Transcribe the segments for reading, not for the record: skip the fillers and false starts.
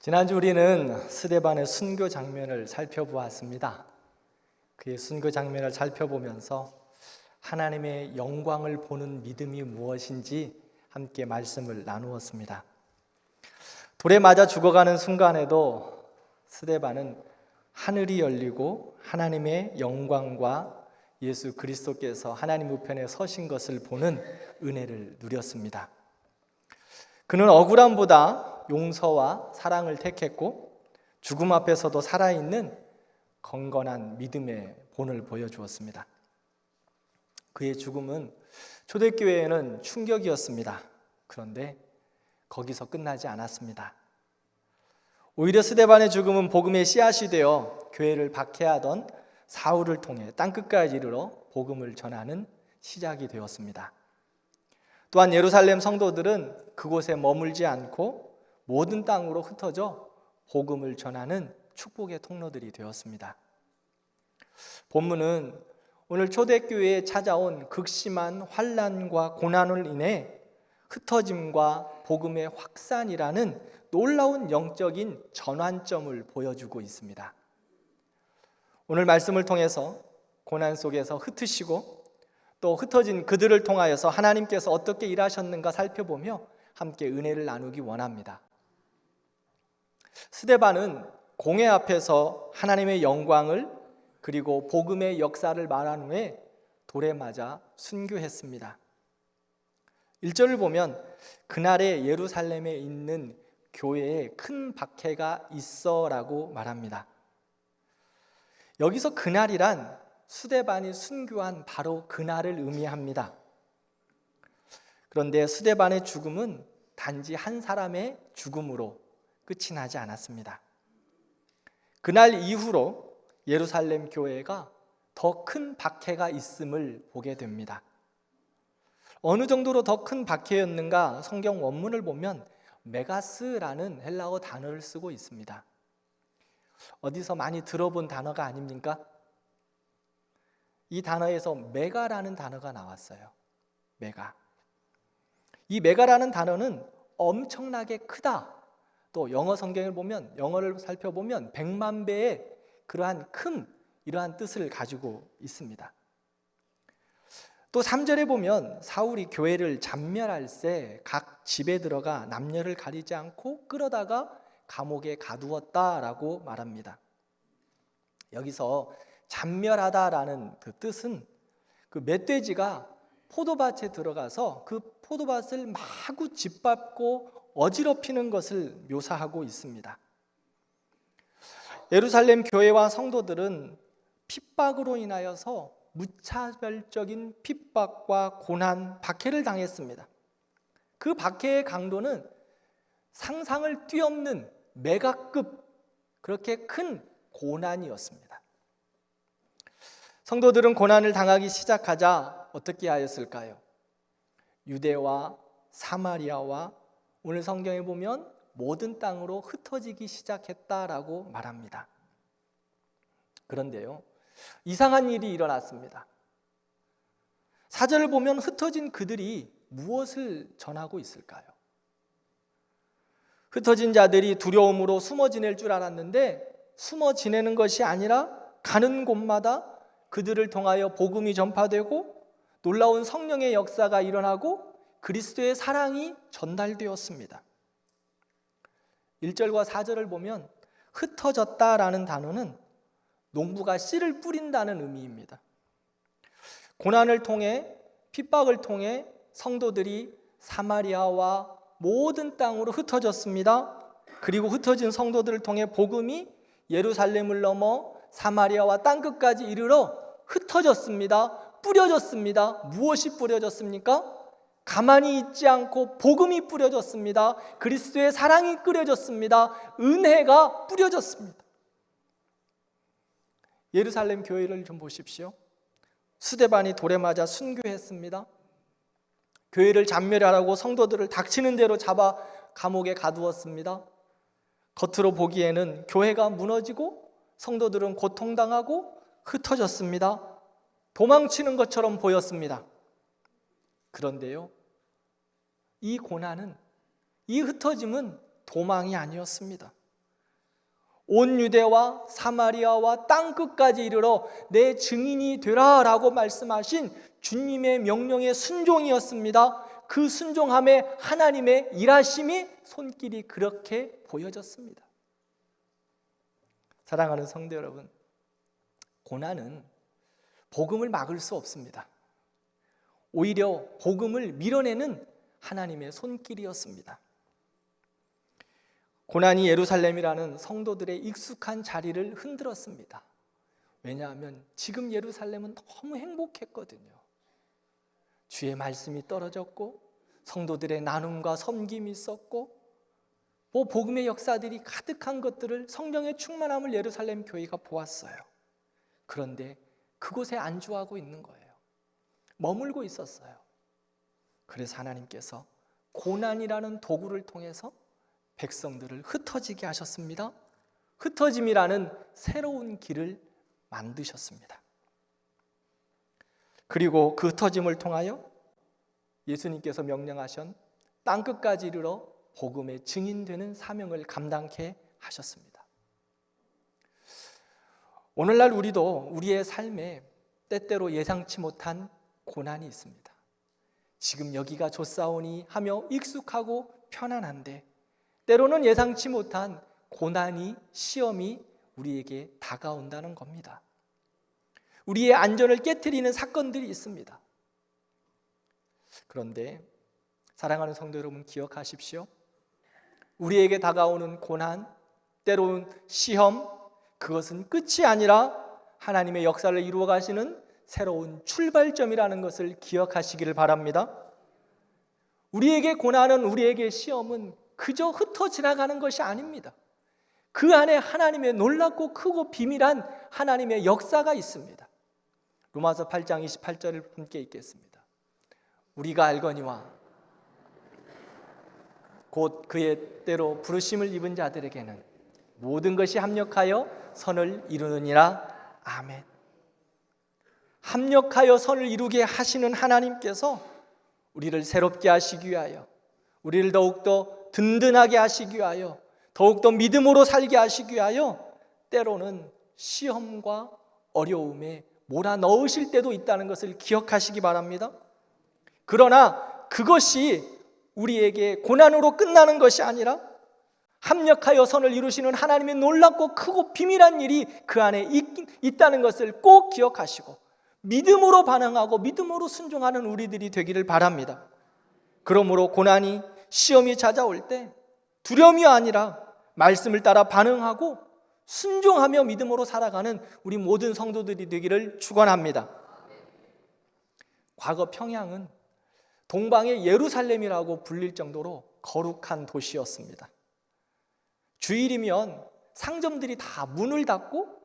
지난주 우리는 스데반의 순교 장면을 살펴보았습니다. 그의 순교 장면을 살펴보면서 하나님의 영광을 보는 믿음이 무엇인지 함께 말씀을 나누었습니다. 돌에 맞아 죽어가는 순간에도 스데반은 하늘이 열리고 하나님의 영광과 예수 그리스도께서 하나님 우편에 서신 것을 보는 은혜를 누렸습니다. 그는 억울함보다 용서와 사랑을 택했고 죽음 앞에서도 살아있는 건건한 믿음의 본을 보여주었습니다. 그의 죽음은 초대교회에는 충격이었습니다. 그런데 거기서 끝나지 않았습니다. 오히려 스데반의 죽음은 복음의 씨앗이 되어 교회를 박해하던 사울을 통해 땅끝까지 이르러 복음을 전하는 시작이 되었습니다. 또한 예루살렘 성도들은 그곳에 머물지 않고 모든 땅으로 흩어져 복음을 전하는 축복의 통로들이 되었습니다. 본문은 오늘 초대교회에 찾아온 극심한 환난과 고난을 인해 흩어짐과 복음의 확산이라는 놀라운 영적인 전환점을 보여주고 있습니다. 오늘 말씀을 통해서 고난 속에서 흩으시고 또 흩어진 그들을 통하여서 하나님께서 어떻게 일하셨는가 살펴보며 함께 은혜를 나누기 원합니다. 스데반은 공회 앞에서 하나님의 영광을 그리고 복음의 역사를 말한 후에 돌에 맞아 순교했습니다. 1절을 보면 그날에 예루살렘에 있는 교회에 큰 박해가 있어라고 말합니다. 여기서 그날이란 스데반이 순교한 바로 그날을 의미합니다. 그런데 스데반의 죽음은 단지 한 사람의 죽음으로 끝이 나지 않았습니다. 그날 이후로 예루살렘 교회가 더 큰 박해가 있음을 보게 됩니다. 어느 정도로 더 큰 박해였는가 성경 원문을 보면 메가스라는 헬라어 단어를 쓰고 있습니다. 어디서 많이 들어본 단어가 아닙니까? 이 단어에서 메가라는 단어가 나왔어요. 메가. 이 메가라는 단어는 엄청나게 크다. 또 영어 성경을 보면, 영어를 살펴보면 100만 배의 그러한 큰 이러한 뜻을 가지고 있습니다. 또 3절에 보면 사울이 교회를 잔멸할세 각 집에 들어가 남녀를 가리지 않고 끌어다가 감옥에 가두었다라고 말합니다. 여기서 잔멸하다라는 그 뜻은 그 멧돼지가 포도밭에 들어가서 그 포도밭을 마구 짓밟고 어지럽히는 것을 묘사하고 있습니다. 예루살렘 교회와 성도들은 핍박으로 인하여서 무차별적인 핍박과 고난, 박해를 당했습니다. 그 박해의 강도는 상상을 뛰어넘는 메가급 그렇게 큰 고난이었습니다. 성도들은 고난을 당하기 시작하자 어떻게 하였을까요? 유대와 사마리아와 오늘 성경에 보면 모든 땅으로 흩어지기 시작했다라고 말합니다. 그런데요, 이상한 일이 일어났습니다. 4절을 보면 흩어진 그들이 무엇을 전하고 있을까요? 흩어진 자들이 두려움으로 숨어 지낼 줄 알았는데 숨어 지내는 것이 아니라 가는 곳마다 그들을 통하여 복음이 전파되고 놀라운 성령의 역사가 일어나고 그리스도의 사랑이 전달되었습니다. 1절과 4절을 보면 흩어졌다라는 단어는 농부가 씨를 뿌린다는 의미입니다. 고난을 통해 핍박을 통해 성도들이 사마리아와 모든 땅으로 흩어졌습니다. 그리고 흩어진 성도들을 통해 복음이 예루살렘을 넘어 사마리아와 땅끝까지 이르러 흩어졌습니다. 뿌려졌습니다. 무엇이 뿌려졌습니까? 가만히 있지 않고 복음이 뿌려졌습니다. 그리스도의 사랑이 뿌려졌습니다. 은혜가 뿌려졌습니다. 예루살렘 교회를 좀 보십시오. 스데반이 돌에 맞아 순교했습니다. 교회를 잔멸하라고 성도들을 닥치는 대로 잡아 감옥에 가두었습니다. 겉으로 보기에는 교회가 무너지고 성도들은 고통당하고 흩어졌습니다. 도망치는 것처럼 보였습니다. 그런데요, 이 고난은, 이 흩어짐은 도망이 아니었습니다. 온 유대와 사마리아와 땅끝까지 이르러 내 증인이 되라라고 말씀하신 주님의 명령의 순종이었습니다. 그 순종함에 하나님의 일하심이 손길이 그렇게 보여졌습니다. 사랑하는 성도 여러분, 고난은 복음을 막을 수 없습니다. 오히려 복음을 밀어내는 하나님의 손길이었습니다. 고난이 예루살렘이라는 성도들의 익숙한 자리를 흔들었습니다. 왜냐하면 지금 예루살렘은 너무 행복했거든요. 주의 말씀이 떨어졌고 성도들의 나눔과 섬김이 있었고 복음의 역사들이 가득한 것들을, 성령의 충만함을 예루살렘 교회가 보았어요. 그런데 그곳에 안주하고 있는 거예요. 머물고 있었어요. 그래서 하나님께서 고난이라는 도구를 통해서 백성들을 흩어지게 하셨습니다. 흩어짐이라는 새로운 길을 만드셨습니다. 그리고 그 흩어짐을 통하여 예수님께서 명령하신 땅끝까지 이르러 복음의 증인되는 사명을 감당케 하셨습니다. 오늘날 우리도 우리의 삶에 때때로 예상치 못한 고난이 있습니다. 지금 여기가 좋사오니 하며 익숙하고 편안한데 때로는 예상치 못한 고난이, 시험이 우리에게 다가온다는 겁니다. 우리의 안전을 깨트리는 사건들이 있습니다. 그런데 사랑하는 성도 여러분, 기억하십시오. 우리에게 다가오는 고난, 때로는 시험, 그것은 끝이 아니라 하나님의 역사를 이루어 가시는 새로운 출발점이라는 것을 기억하시기를 바랍니다. 우리에게 고난은, 우리에게 시험은 그저 흩어 지나가는 것이 아닙니다. 그 안에 하나님의 놀랍고 크고 비밀한 하나님의 역사가 있습니다. 로마서 8장 28절을 함께 읽겠습니다. 우리가 알거니와 곧 그의 때로 부르심을 입은 자들에게는 모든 것이 합력하여 선을 이루느니라. 아멘. 합력하여 선을 이루게 하시는 하나님께서 우리를 새롭게 하시기 위하여, 우리를 더욱더 든든하게 하시기 위하여, 더욱더 믿음으로 살게 하시기 위하여 때로는 시험과 어려움에 몰아넣으실 때도 있다는 것을 기억하시기 바랍니다. 그러나 그것이 우리에게 고난으로 끝나는 것이 아니라 합력하여 선을 이루시는 하나님의 놀랍고 크고 비밀한 일이 그 안에 있다는 것을 꼭 기억하시고 믿음으로 반응하고 믿음으로 순종하는 우리들이 되기를 바랍니다. 그러므로 고난이, 시험이 찾아올 때 두려움이 아니라 말씀을 따라 반응하고 순종하며 믿음으로 살아가는 우리 모든 성도들이 되기를 축원합니다. 과거 평양은 동방의 예루살렘이라고 불릴 정도로 거룩한 도시였습니다. 주일이면 상점들이 다 문을 닫고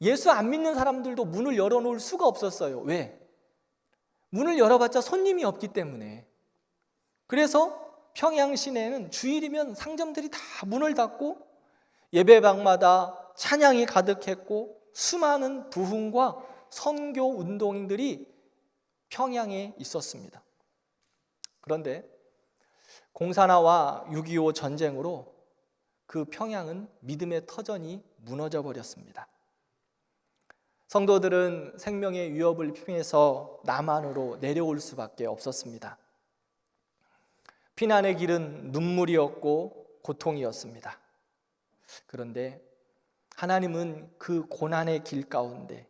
예수 안 믿는 사람들도 문을 열어놓을 수가 없었어요. 왜? 문을 열어봤자 손님이 없기 때문에. 그래서 평양 시내는 주일이면 상점들이 다 문을 닫고 예배방마다 찬양이 가득했고 수많은 부흥과 선교 운동들이 평양에 있었습니다. 그런데 공산화와 6.25 전쟁으로 그 평양은 믿음의 터전이 무너져 버렸습니다. 성도들은 생명의 위협을 피해서 남한으로 내려올 수밖에 없었습니다. 피난의 길은 눈물이었고 고통이었습니다. 그런데 하나님은 그 고난의 길 가운데,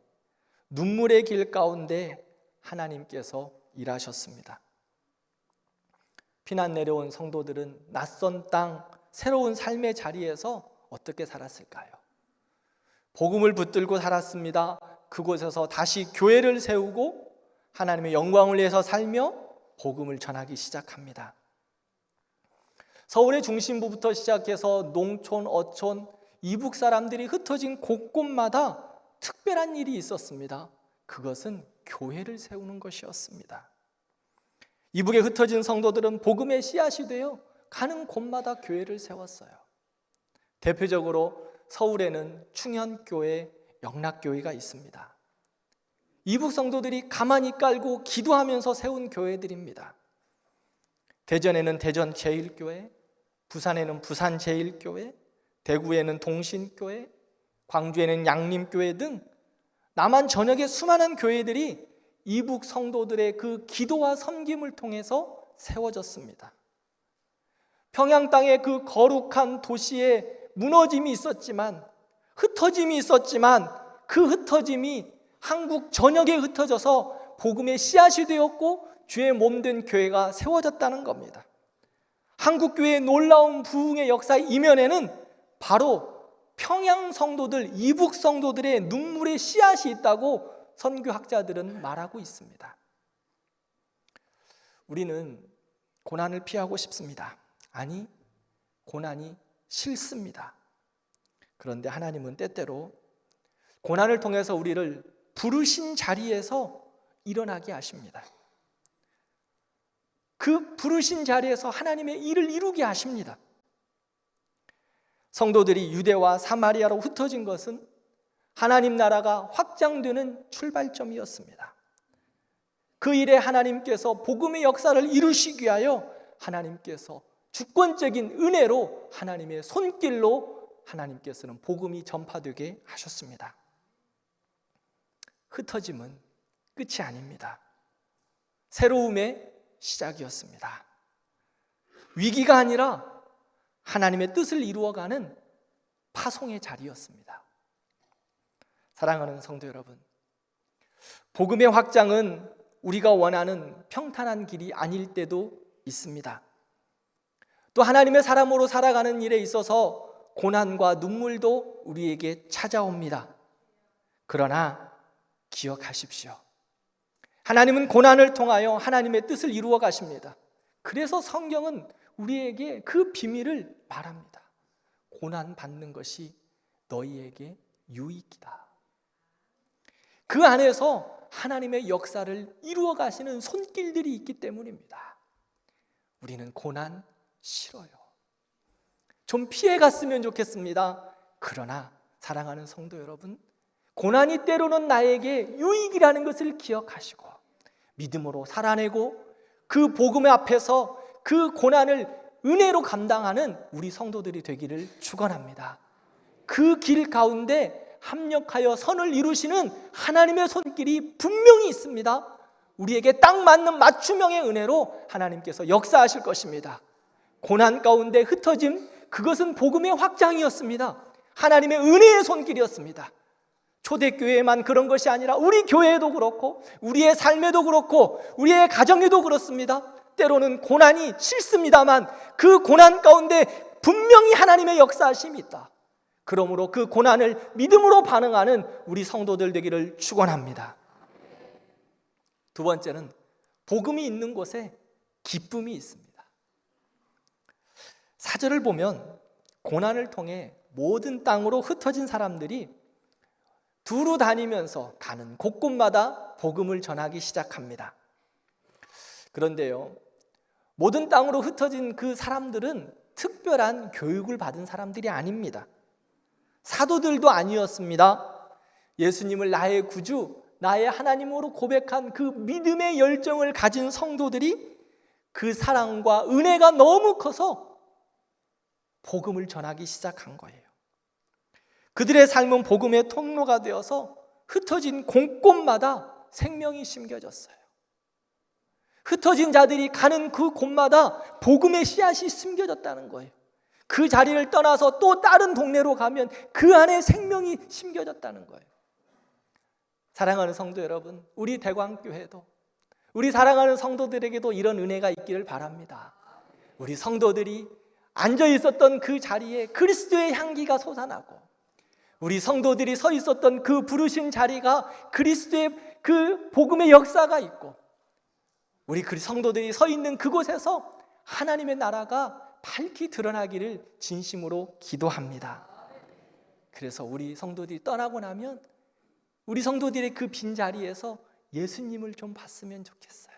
눈물의 길 가운데 하나님께서 일하셨습니다. 피난 내려온 성도들은 낯선 땅, 새로운 삶의 자리에서 어떻게 살았을까요? 복음을 붙들고 살았습니다. 그곳에서 다시 교회를 세우고 하나님의 영광을 위해서 살며 복음을 전하기 시작합니다. 서울의 중심부부터 시작해서 농촌, 어촌, 이북 사람들이 흩어진 곳곳마다 특별한 일이 있었습니다. 그것은 교회를 세우는 것이었습니다. 이북에 흩어진 성도들은 복음의 씨앗이 되어 가는 곳마다 교회를 세웠어요. 대표적으로 서울에는 충현교회, 영락교회가 있습니다. 이북 성도들이 가만히 깔고 기도하면서 세운 교회들입니다. 대전에는 대전 제1교회, 부산에는 부산 제1교회, 대구에는 동신교회, 광주에는 양림교회 등 남한 전역의 수많은 교회들이 이북 성도들의 그 기도와 섬김을 통해서 세워졌습니다. 평양 땅의 그 거룩한 도시에 무너짐이 있었지만, 흩어짐이 있었지만, 그 흩어짐이 한국 전역에 흩어져서 복음의 씨앗이 되었고 주의 몸된 교회가 세워졌다는 겁니다. 한국교회의 놀라운 부흥의 역사 이면에는 바로 평양 성도들, 이북 성도들의 눈물의 씨앗이 있다고 선교학자들은 말하고 있습니다. 우리는 고난을 피하고 싶습니다. 아니, 고난이 싫습니다. 그런데 하나님은 때때로 고난을 통해서 우리를 부르신 자리에서 일어나게 하십니다. 그 부르신 자리에서 하나님의 일을 이루게 하십니다. 성도들이 유대와 사마리아로 흩어진 것은 하나님 나라가 확장되는 출발점이었습니다. 그 일에 하나님께서 복음의 역사를 이루시기 위하여 하나님께서 주권적인 은혜로 하나님의 손길로 하나님께서는 복음이 전파되게 하셨습니다. 흩어짐은 끝이 아닙니다. 새로움의 시작이었습니다. 위기가 아니라 하나님의 뜻을 이루어가는 파송의 자리였습니다. 사랑하는 성도 여러분, 복음의 확장은 우리가 원하는 평탄한 길이 아닐 때도 있습니다. 또 하나님의 사람으로 살아가는 일에 있어서 고난과 눈물도 우리에게 찾아옵니다. 그러나 기억하십시오. 하나님은 고난을 통하여 하나님의 뜻을 이루어 가십니다. 그래서 성경은 우리에게 그 비밀을 말합니다. 고난 받는 것이 너희에게 유익이다. 그 안에서 하나님의 역사를 이루어 가시는 손길들이 있기 때문입니다. 우리는 고난 싫어요. 좀 피해 갔으면 좋겠습니다. 그러나 사랑하는 성도 여러분, 고난이 때로는 나에게 유익이라는 것을 기억하시고 믿음으로 살아내고 그 복음의 앞에서 그 고난을 은혜로 감당하는 우리 성도들이 되기를 축원합니다. 그 길 가운데 합력하여 선을 이루시는 하나님의 손길이 분명히 있습니다. 우리에게 딱 맞는 맞춤형의 은혜로 하나님께서 역사하실 것입니다. 고난 가운데 흩어짐, 그것은 복음의 확장이었습니다. 하나님의 은혜의 손길이었습니다. 초대교회에만 그런 것이 아니라 우리 교회에도 그렇고 우리의 삶에도 그렇고 우리의 가정에도 그렇습니다. 때로는 고난이 싫습니다만 그 고난 가운데 분명히 하나님의 역사하심이 있다. 그러므로 그 고난을 믿음으로 반응하는 우리 성도들 되기를 축원합니다. 두 번째는 복음이 있는 곳에 기쁨이 있습니다. 사절을 보면 고난을 통해 모든 땅으로 흩어진 사람들이 두루 다니면서 가는 곳곳마다 복음을 전하기 시작합니다. 그런데요, 모든 땅으로 흩어진 그 사람들은 특별한 교육을 받은 사람들이 아닙니다. 사도들도 아니었습니다. 예수님을 나의 구주, 나의 하나님으로 고백한 그 믿음의 열정을 가진 성도들이 그 사랑과 은혜가 너무 커서 복음을 전하기 시작한 거예요. 그들의 삶은 복음의 통로가 되어서 흩어진 곳곳마다 생명이 심겨졌어요. 흩어진 자들이 가는 그 곳마다 복음의 씨앗이 심겨졌다는 거예요. 그 자리를 떠나서 또 다른 동네로 가면 그 안에 생명이 심겨졌다는 거예요. 사랑하는 성도 여러분, 우리 대광교회도 우리 사랑하는 성도들에게도 이런 은혜가 있기를 바랍니다. 우리 성도들이 앉아 있었던 그 자리에 그리스도의 향기가 솟아나고 우리 성도들이 서 있었던 그 부르신 자리가 그리스도의 그 복음의 역사가 있고 우리 그 성도들이 서 있는 그곳에서 하나님의 나라가 밝히 드러나기를 진심으로 기도합니다. 그래서 우리 성도들이 떠나고 나면 우리 성도들의 그 빈자리에서 예수님을 좀 봤으면 좋겠어요.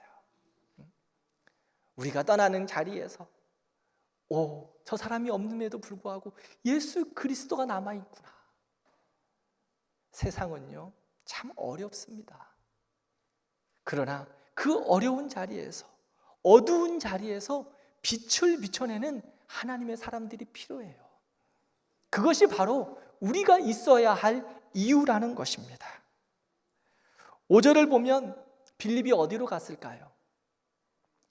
우리가 떠나는 자리에서 저 사람이 없음에도 불구하고 예수 그리스도가 남아있구나. 세상은요 참 어렵습니다. 그러나 그 어려운 자리에서 어두운 자리에서 빛을 비춰내는 하나님의 사람들이 필요해요. 그것이 바로 우리가 있어야 할 이유라는 것입니다. 5절을 보면 빌립이 어디로 갔을까요?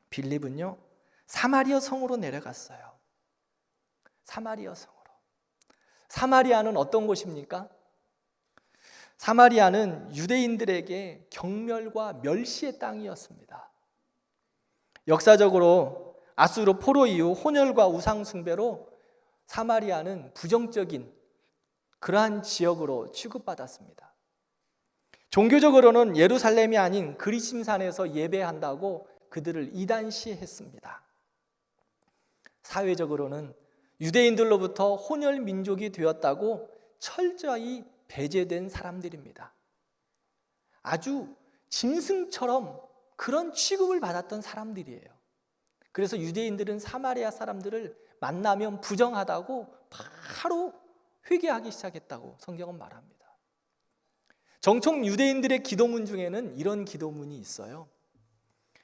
빌립은요, 사마리아 성으로 내려갔어요. 사마리아 성으로. 사마리아는 어떤 곳입니까? 사마리아는 유대인들에게 경멸과 멸시의 땅이었습니다. 역사적으로 아수르 포로 이후 혼혈과 우상 숭배로 사마리아는 부정적인 그러한 지역으로 취급받았습니다. 종교적으로는 예루살렘이 아닌 그리심산에서 예배한다고 그들을 이단시했습니다. 사회적으로는 유대인들로부터 혼혈 민족이 되었다고 철저히 배제된 사람들입니다. 아주 짐승처럼 그런 취급을 받았던 사람들이에요. 그래서 유대인들은 사마리아 사람들을 만나면 부정하다고 바로 회개하기 시작했다고 성경은 말합니다. 정통 유대인들의 기도문 중에는 이런 기도문이 있어요.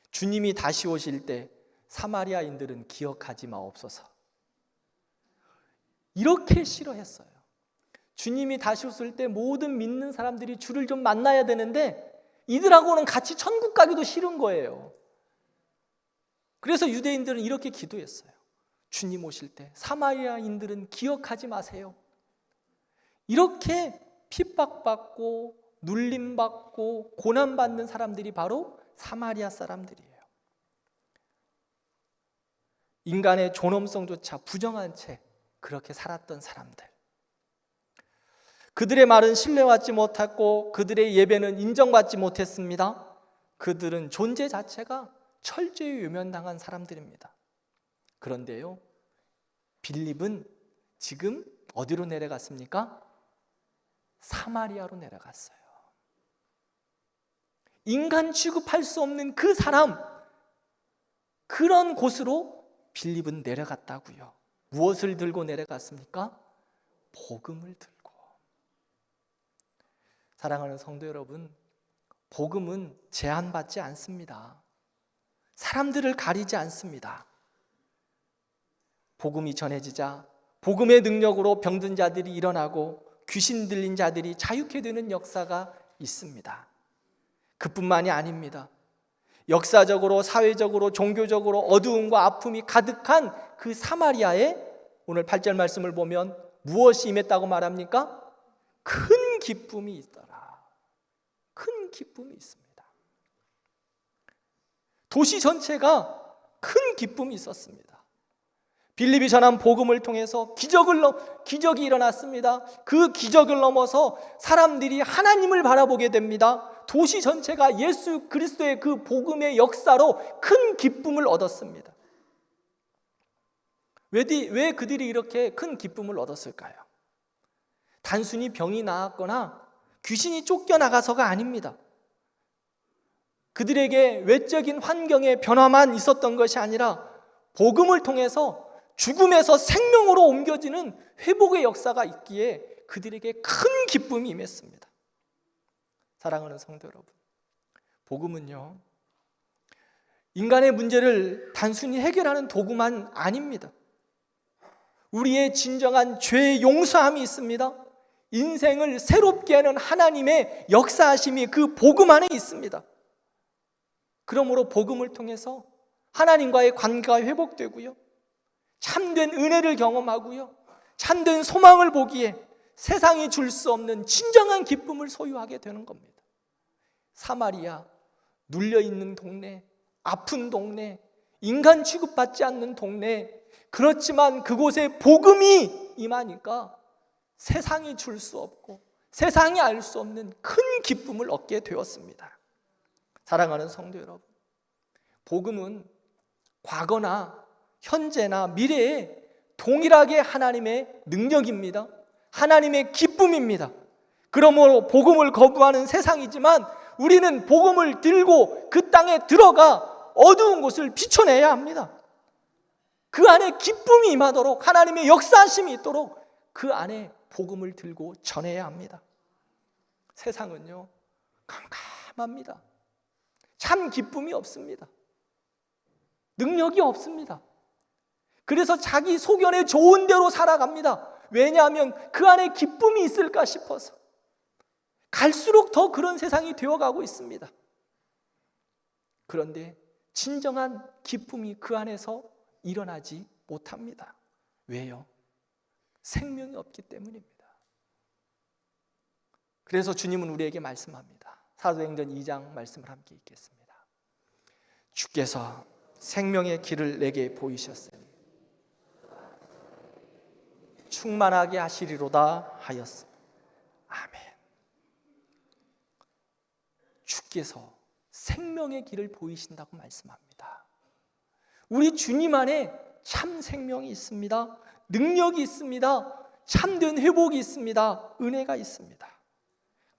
주님이 다시 오실 때 사마리아인들은 기억하지 마옵소서. 이렇게 싫어했어요. 주님이 다시 오실 때 모든 믿는 사람들이 주를 좀 만나야 되는데 이들하고는 같이 천국 가기도 싫은 거예요. 그래서 유대인들은 이렇게 기도했어요. 주님 오실 때 사마리아인들은 기억하지 마세요. 이렇게 핍박받고 눌림받고 고난받는 사람들이 바로 사마리아 사람들이에요. 인간의 존엄성조차 부정한 채 그렇게 살았던 사람들. 그들의 말은 신뢰받지 못했고 그들의 예배는 인정받지 못했습니다. 그들은 존재 자체가 철저히 외면당한 사람들입니다. 그런데요, 빌립은 지금 어디로 내려갔습니까? 사마리아로 내려갔어요. 인간 취급할 수 없는 그 사람, 그런 곳으로 빌립은 내려갔다고요. 무엇을 들고 내려갔습니까? 복음을 들고. 사랑하는 성도 여러분, 복음은 제한받지 않습니다. 사람들을 가리지 않습니다. 복음이 전해지자 복음의 능력으로 병든 자들이 일어나고 귀신 들린 자들이 자유케 되는 역사가 있습니다. 그뿐만이 아닙니다. 역사적으로, 사회적으로, 종교적으로 어두움과 아픔이 가득한 그 사마리아에 오늘 8절 말씀을 보면 무엇이 임했다고 말합니까? 큰 기쁨이 있더라. 큰 기쁨이 있습니다. 도시 전체가 큰 기쁨이 있었습니다. 빌립이 전한 복음을 통해서 기적이 일어났습니다. 그 기적을 넘어서 사람들이 하나님을 바라보게 됩니다. 도시 전체가 예수 그리스도의 그 복음의 역사로 큰 기쁨을 얻었습니다. 왜 그들이 이렇게 큰 기쁨을 얻었을까요? 단순히 병이 나았거나 귀신이 쫓겨나가서가 아닙니다. 그들에게 외적인 환경의 변화만 있었던 것이 아니라 복음을 통해서 죽음에서 생명으로 옮겨지는 회복의 역사가 있기에 그들에게 큰 기쁨이 임했습니다. 사랑하는 성도 여러분, 복음은요, 인간의 문제를 단순히 해결하는 도구만 아닙니다. 우리의 진정한 죄의 용서함이 있습니다. 인생을 새롭게 하는 하나님의 역사하심이 그 복음 안에 있습니다. 그러므로 복음을 통해서 하나님과의 관계가 회복되고요, 참된 은혜를 경험하고요, 참된 소망을 보기에 세상이 줄 수 없는 진정한 기쁨을 소유하게 되는 겁니다. 사마리아, 눌려있는 동네, 아픈 동네, 인간 취급받지 않는 동네, 그렇지만 그곳에 복음이 임하니까 세상이 줄 수 없고 세상이 알 수 없는 큰 기쁨을 얻게 되었습니다. 사랑하는 성도 여러분, 복음은 과거나 현재나 미래에 동일하게 하나님의 능력입니다. 하나님의 기쁨입니다. 그러므로 복음을 거부하는 세상이지만 우리는 복음을 들고 그 땅에 들어가 어두운 곳을 비춰내야 합니다. 그 안에 기쁨이 임하도록, 하나님의 역사하심이 있도록 그 안에 복음을 들고 전해야 합니다. 세상은요, 캄캄합니다. 참 기쁨이 없습니다. 능력이 없습니다. 그래서 자기 소견에 좋은 대로 살아갑니다. 왜냐하면 그 안에 기쁨이 있을까 싶어서. 갈수록 더 그런 세상이 되어가고 있습니다. 그런데 진정한 기쁨이 그 안에서 일어나지 못합니다. 왜요? 생명이 없기 때문입니다. 그래서 주님은 우리에게 말씀합니다. 사도행전 2장 말씀을 함께 읽겠습니다. 주께서 생명의 길을 내게 보이셨으니 충만하게 하시리로다 하였습니다. 아멘. 주께서 생명의 길을 보이신다고 말씀합니다. 우리 주님 안에 참 생명이 있습니다. 능력이 있습니다. 참된 회복이 있습니다. 은혜가 있습니다.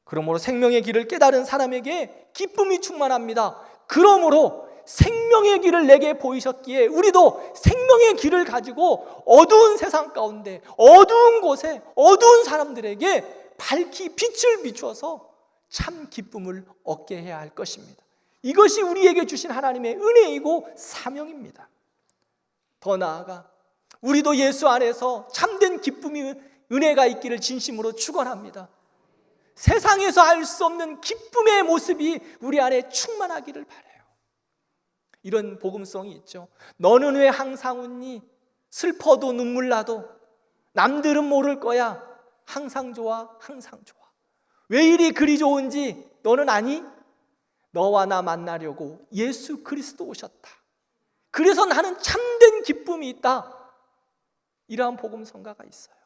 그러므로 생명의 길을 깨달은 사람에게 기쁨이 충만합니다. 그러므로 생명의 길을 내게 보이셨기에 우리도 생명의 길을 가지고 어두운 세상 가운데, 어두운 곳에, 어두운 사람들에게 밝히 빛을 비추어서 참 기쁨을 얻게 해야 할 것입니다. 이것이 우리에게 주신 하나님의 은혜이고 사명입니다. 더 나아가 우리도 예수 안에서 참된 기쁨이, 은혜가 있기를 진심으로 축원합니다. 세상에서 알 수 없는 기쁨의 모습이 우리 안에 충만하기를 바라요. 이런 복음성이 있죠. 너는 왜 항상 웃니? 슬퍼도 눈물 나도 남들은 모를 거야. 항상 좋아, 항상 좋아. 왜 이리 그리 좋은지 너는 아니? 너와 나 만나려고 예수 그리스도 오셨다. 그래서 나는 참된 기쁨이 있다. 이러한 복음성가가 있어요.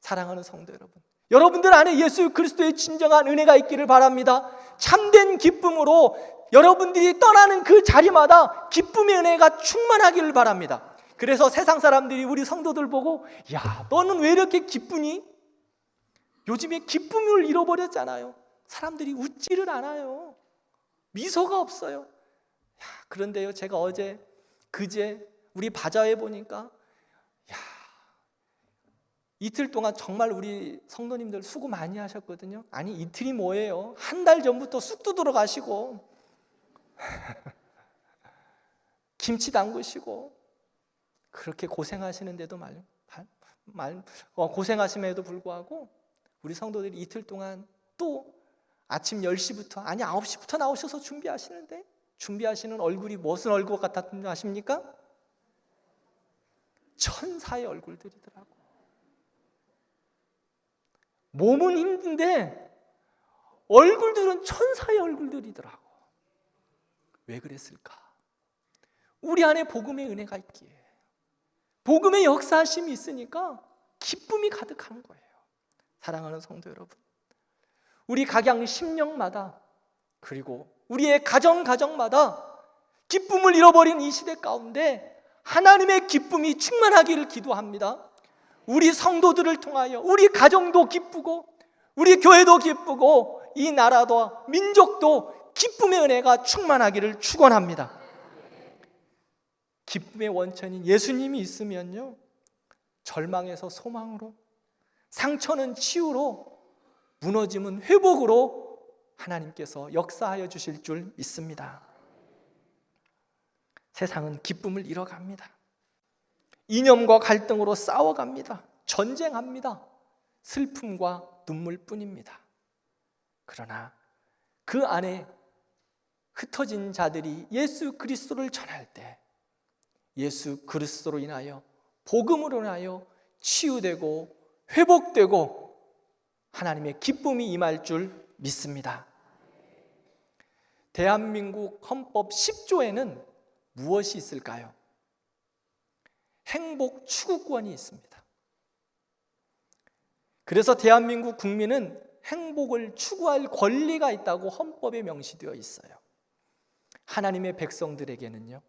사랑하는 성도 여러분, 여러분들 안에 예수 그리스도의 진정한 은혜가 있기를 바랍니다. 참된 기쁨으로 여러분들이 떠나는 그 자리마다 기쁨의 은혜가 충만하기를 바랍니다. 그래서 세상 사람들이 우리 성도들 보고, 야, 너는 왜 이렇게 기쁘니? 요즘에 기쁨을 잃어버렸잖아요. 사람들이 웃지를 않아요. 미소가 없어요. 야, 그런데요, 제가 그제 우리 바자회 보니까, 야, 이틀 동안 정말 우리 성도님들 수고 많이 하셨거든요. 아니, 이틀이 뭐예요? 한 달 전부터 쑥 두드러 가시고 김치 담그시고 그렇게 고생하시는데도 고생하심에도 불구하고 우리 성도들이 이틀 동안 또 아침 10시부터, 아니 9시부터 나오셔서 준비하시는데, 준비하시는 얼굴이 무슨 얼굴 같았는지 아십니까? 천사의 얼굴들이더라고. 몸은 힘든데 얼굴들은 천사의 얼굴들이더라고. 왜 그랬을까? 우리 안에 복음의 은혜가 있기에, 복음의 역사하심이 있으니까 기쁨이 가득한 거예요. 사랑하는 성도 여러분, 우리 각양 심령마다, 그리고 우리의 가정마다 기쁨을 잃어버린 이 시대 가운데 하나님의 기쁨이 충만하기를 기도합니다. 우리 성도들을 통하여 우리 가정도 기쁘고 우리 교회도 기쁘고 이 나라도 민족도 기쁨의 은혜가 충만하기를 축원합니다. 기쁨의 원천인 예수님이 있으면요, 절망에서 소망으로, 상처는 치유로, 무너짐은 회복으로 하나님께서 역사하여 주실 줄 믿습니다. 세상은 기쁨을 잃어갑니다. 이념과 갈등으로 싸워갑니다. 전쟁합니다. 슬픔과 눈물뿐입니다. 그러나 그 안에 흩어진 자들이 예수 그리스도를 전할 때 예수 그리스도로 인하여, 복음으로 인하여 치유되고 회복되고 하나님의 기쁨이 임할 줄 믿습니다. 대한민국 헌법 10조에는 무엇이 있을까요? 행복 추구권이 있습니다. 그래서 대한민국 국민은 행복을 추구할 권리가 있다고 헌법에 명시되어 있어요. 하나님의 백성들에게는요,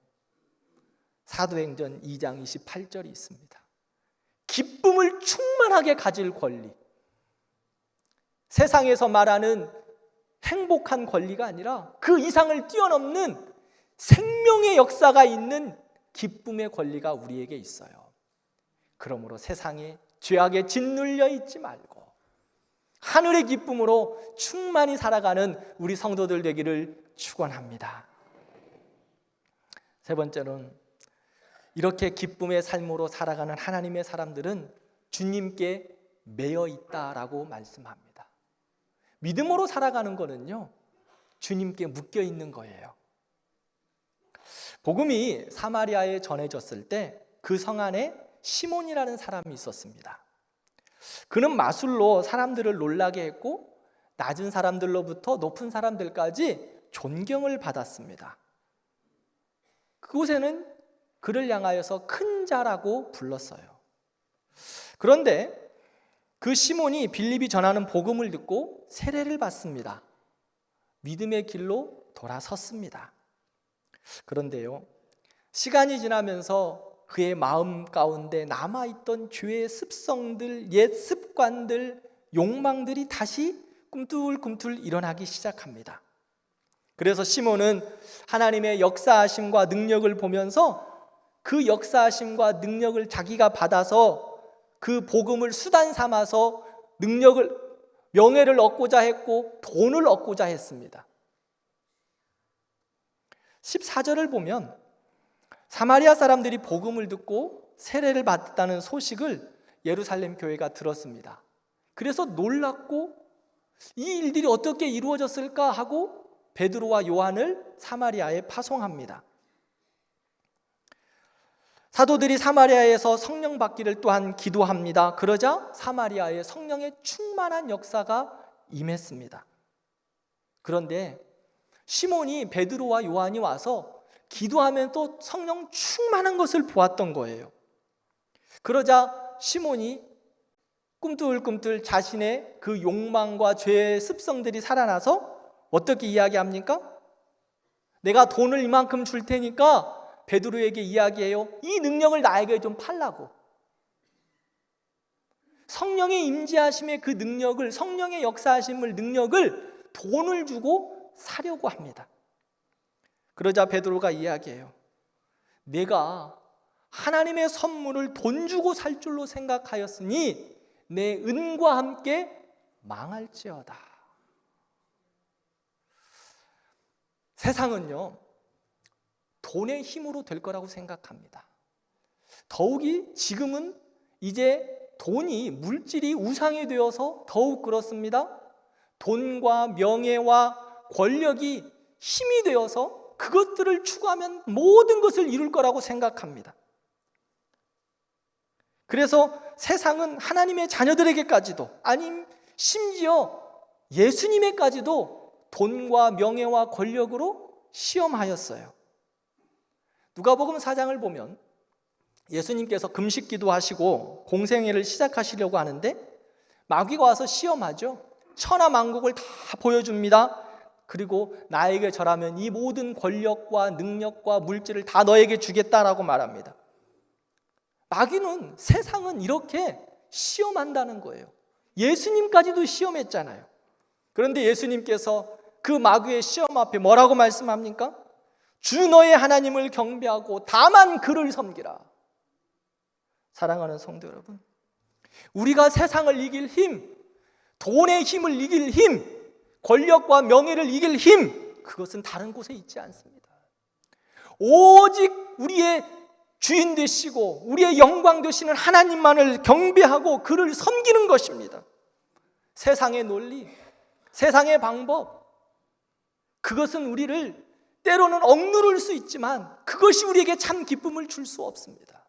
사도행전 2장 28절이 있습니다. 기쁨을 충만하게 가질 권리. 세상에서 말하는 행복한 권리가 아니라 그 이상을 뛰어넘는 생명의 역사가 있는 기쁨의 권리가 우리에게 있어요. 그러므로 세상에 죄악에 짓눌려 있지 말고 하늘의 기쁨으로 충만히 살아가는 우리 성도들 되기를 축원합니다. 세 번째는, 이렇게 기쁨의 삶으로 살아가는 하나님의 사람들은 주님께 매여 있다라고 말씀합니다. 믿음으로 살아가는 거는요, 주님께 묶여 있는 거예요. 복음이 사마리아에 전해졌을 때 그 성 안에 시몬이라는 사람이 있었습니다. 그는 마술로 사람들을 놀라게 했고 낮은 사람들로부터 높은 사람들까지 존경을 받았습니다. 그곳에는 그를 향하여서 큰 자라고 불렀어요. 그런데 그 시몬이 빌립이 전하는 복음을 듣고 세례를 받습니다. 믿음의 길로 돌아섰습니다. 그런데요, 시간이 지나면서 그의 마음 가운데 남아있던 죄의 습성들, 옛 습관들, 욕망들이 다시 꿈틀꿈틀 일어나기 시작합니다. 그래서 시몬은 하나님의 역사하심과 능력을 보면서 그 역사하심과 능력을 자기가 받아서 그 복음을 수단 삼아서 능력을, 명예를 얻고자 했고 돈을 얻고자 했습니다. 14절을 보면 사마리아 사람들이 복음을 듣고 세례를 받았다는 소식을 예루살렘 교회가 들었습니다. 그래서 놀랐고 이 일들이 어떻게 이루어졌을까 하고 베드로와 요한을 사마리아에 파송합니다. 사도들이 사마리아에서 성령 받기를 또한 기도합니다. 그러자 사마리아에 성령의 충만한 역사가 임했습니다. 그런데 시몬이 베드로와 요한이 와서 기도하면 또 성령 충만한 것을 보았던 거예요. 그러자 시몬이 꿈틀꿈틀 자신의 그 욕망과 죄의 습성들이 살아나서 어떻게 이야기합니까? 내가 돈을 이만큼 줄 테니까 베드로에게 이야기해요. 이 능력을 나에게 좀 팔라고. 성령의 임재하심의 그 능력을, 성령의 역사하심을 능력을 돈을 주고 사려고 합니다. 그러자 베드로가 이야기해요. 내가 하나님의 선물을 돈 주고 살 줄로 생각하였으니 내 은과 함께 망할지어다. 세상은요, 돈의 힘으로 될 거라고 생각합니다. 더욱이 지금은 이제 돈이, 물질이 우상이 되어서 더욱 그렇습니다. 돈과 명예와 권력이 힘이 되어서 그것들을 추구하면 모든 것을 이룰 거라고 생각합니다. 그래서 세상은 하나님의 자녀들에게까지도, 아님 심지어 예수님에까지도 돈과 명예와 권력으로 시험하였어요. 누가복음 4장을 보면 예수님께서 금식 기도하시고 공생애를 시작하시려고 하는데 마귀가 와서 시험하죠. 천하만국을 다 보여줍니다. 그리고 나에게 절하면 이 모든 권력과 능력과 물질을 다 너에게 주겠다라고 말합니다. 마귀는, 세상은 이렇게 시험한다는 거예요. 예수님까지도 시험했잖아요. 그런데 예수님께서 그 마귀의 시험 앞에 뭐라고 말씀합니까? 주 너의 하나님을 경배하고 다만 그를 섬기라. 사랑하는 성도 여러분, 우리가 세상을 이길 힘, 돈의 힘을 이길 힘, 권력과 명예를 이길 힘, 그것은 다른 곳에 있지 않습니다. 오직 우리의 주인 되시고 우리의 영광 되시는 하나님만을 경배하고 그를 섬기는 것입니다. 세상의 논리, 세상의 방법, 그것은 우리를 때로는 억누를 수 있지만 그것이 우리에게 참 기쁨을 줄 수 없습니다.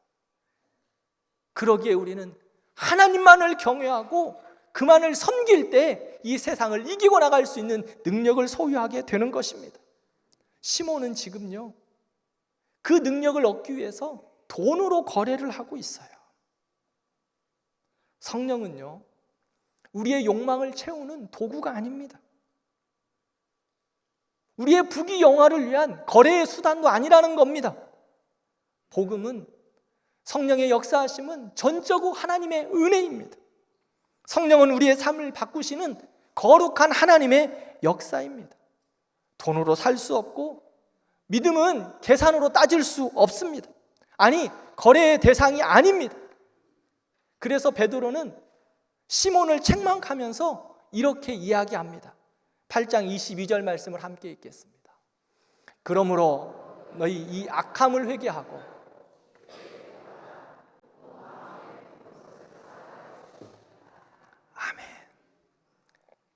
그러기에 우리는 하나님만을 경외하고 그만을 섬길 때 이 세상을 이기고 나갈 수 있는 능력을 소유하게 되는 것입니다. 시몬은 지금요, 그 능력을 얻기 위해서 돈으로 거래를 하고 있어요. 성령은요, 우리의 욕망을 채우는 도구가 아닙니다. 우리의 부귀 영화를 위한 거래의 수단도 아니라는 겁니다. 복음은, 성령의 역사하심은 전적으로 하나님의 은혜입니다. 성령은 우리의 삶을 바꾸시는 거룩한 하나님의 역사입니다. 돈으로 살 수 없고 믿음은 계산으로 따질 수 없습니다. 아니, 거래의 대상이 아닙니다. 그래서 베드로는 시몬을 책망하면서 이렇게 이야기합니다. 8장 22절 말씀을 함께 읽겠습니다. 그러므로 너희 이 악함을 회개하고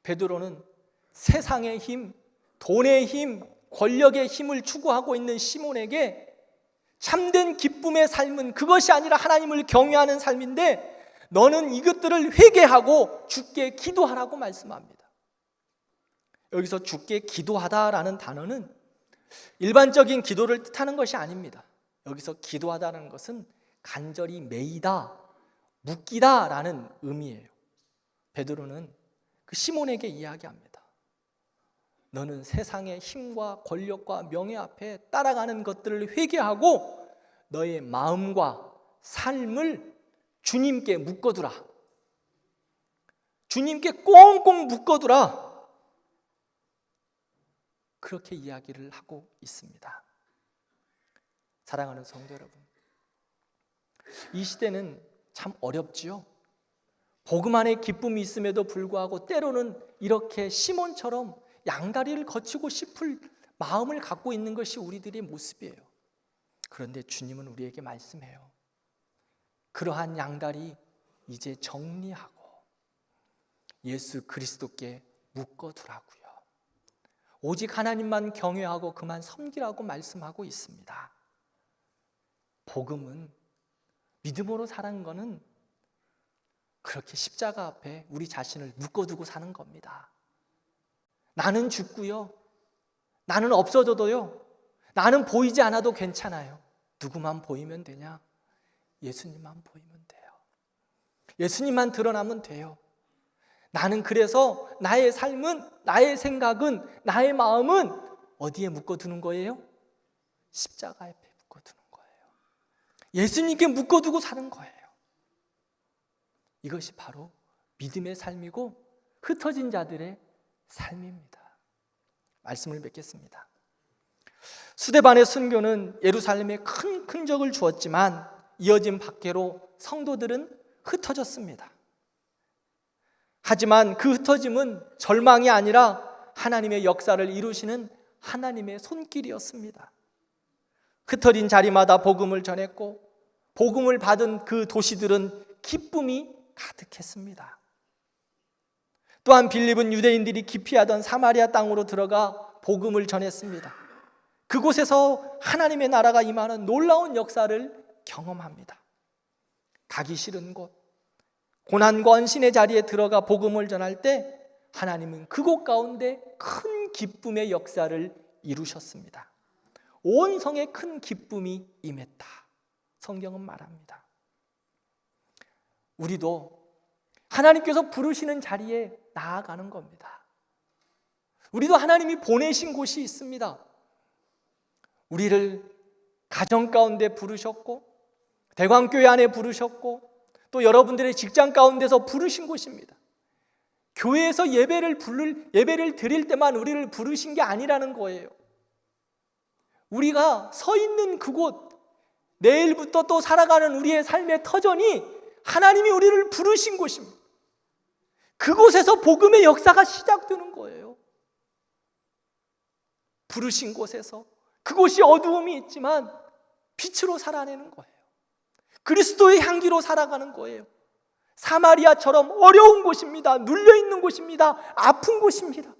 베드로는 세상의 힘, 돈의 힘, 권력의 힘을 추구하고 있는 시몬에게 참된 기쁨의 삶은 그것이 아니라 하나님을 경외하는 삶인데 너는 이것들을 회개하고 주께 기도하라고 말씀합니다. 여기서 주께 기도하다라는 단어는 일반적인 기도를 뜻하는 것이 아닙니다. 여기서 기도하다는 것은 간절히 매이다, 묻기다라는 의미예요. 베드로는 그 시몬에게 이야기합니다. 너는 세상의 힘과 권력과 명예 앞에 따라가는 것들을 회개하고 너의 마음과 삶을 주님께 묶어두라. 주님께 꽁꽁 묶어두라. 그렇게 이야기를 하고 있습니다. 사랑하는 성도 여러분, 이 시대는 참 어렵지요. 복음 안에 기쁨이 있음에도 불구하고 때로는 이렇게 시몬처럼 양다리를 거치고 싶을 마음을 갖고 있는 것이 우리들의 모습이에요. 그런데 주님은 우리에게 말씀해요. 그러한 양다리 이제 정리하고 예수 그리스도께 묶어두라고요. 오직 하나님만 경외하고 그만 섬기라고 말씀하고 있습니다. 복음은 믿음으로 사는 것은 그렇게 십자가 앞에 우리 자신을 묶어두고 사는 겁니다. 나는 죽고요, 나는 없어져도요, 나는 보이지 않아도 괜찮아요. 누구만 보이면 되냐? 예수님만 보이면 돼요. 예수님만 드러나면 돼요. 나는 그래서 나의 삶은, 나의 생각은, 나의 마음은 어디에 묶어두는 거예요? 십자가 앞에 묶어두는 거예요. 예수님께 묶어두고 사는 거예요. 이것이 바로 믿음의 삶이고 흩어진 자들의 삶입니다. 말씀을 맺겠습니다. 수데반의 순교는 예루살렘에 큰 흔적을 주었지만 이어진 박해로 성도들은 흩어졌습니다. 하지만 그 흩어짐은 절망이 아니라 하나님의 역사를 이루시는 하나님의 손길이었습니다. 흩어진 자리마다 복음을 전했고 복음을 받은 그 도시들은 기쁨이 가득했습니다. 또한 빌립은 유대인들이 기피하던 사마리아 땅으로 들어가 복음을 전했습니다. 그곳에서 하나님의 나라가 임하는 놀라운 역사를 경험합니다. 가기 싫은 곳, 고난과 언신의 자리에 들어가 복음을 전할 때 하나님은 그곳 가운데 큰 기쁨의 역사를 이루셨습니다. 온 성에 큰 기쁨이 임했다. 성경은 말합니다. 우리도 하나님께서 부르시는 자리에 나아가는 겁니다. 우리도 하나님이 보내신 곳이 있습니다. 우리를 가정 가운데 부르셨고 대광교회 안에 부르셨고 또 여러분들의 직장 가운데서 부르신 곳입니다. 교회에서 예배를 드릴 때만 우리를 부르신 게 아니라는 거예요. 우리가 서 있는 그곳, 내일부터 또 살아가는 우리의 삶의 터전이 하나님이 우리를 부르신 곳입니다. 그곳에서 복음의 역사가 시작되는 거예요. 부르신 곳에서 그곳이 어두움이 있지만 빛으로 살아내는 거예요. 그리스도의 향기로 살아가는 거예요. 사마리아처럼 어려운 곳입니다. 눌려있는 곳입니다. 아픈 곳입니다.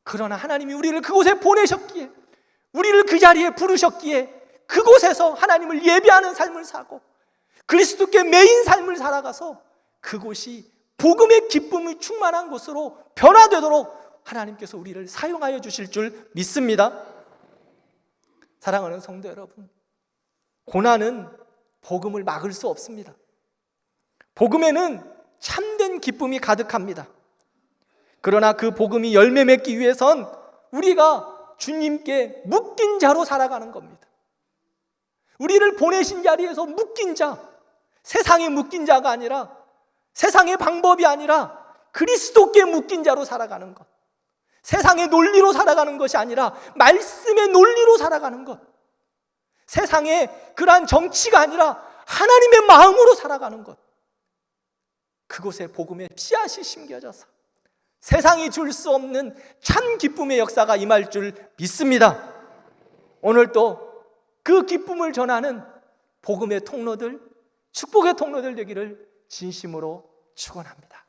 그러나 하나님이 우리를 그곳에 보내셨기에, 우리를 그 자리에 부르셨기에 그곳에서 하나님을 예배하는 삶을 사고 그리스도께 매인 삶을 살아가서 그곳이 복음의 기쁨이 충만한 곳으로 변화되도록 하나님께서 우리를 사용하여 주실 줄 믿습니다. 사랑하는 성도 여러분, 고난은 복음을 막을 수 없습니다. 복음에는 참된 기쁨이 가득합니다. 그러나 그 복음이 열매 맺기 위해선 우리가 주님께 묶인 자로 살아가는 겁니다. 우리를 보내신 자리에서 묶인 자, 세상에 묶인 자가 아니라, 세상의 방법이 아니라 그리스도께 묶인 자로 살아가는 것, 세상의 논리로 살아가는 것이 아니라 말씀의 논리로 살아가는 것, 세상의 그러한 정치가 아니라 하나님의 마음으로 살아가는 것, 그곳에 복음의 씨앗이 심겨져서 세상이 줄 수 없는 참 기쁨의 역사가 임할 줄 믿습니다. 오늘 또 그 기쁨을 전하는 복음의 통로들, 축복의 통로들 되기를 진심으로 축원합니다.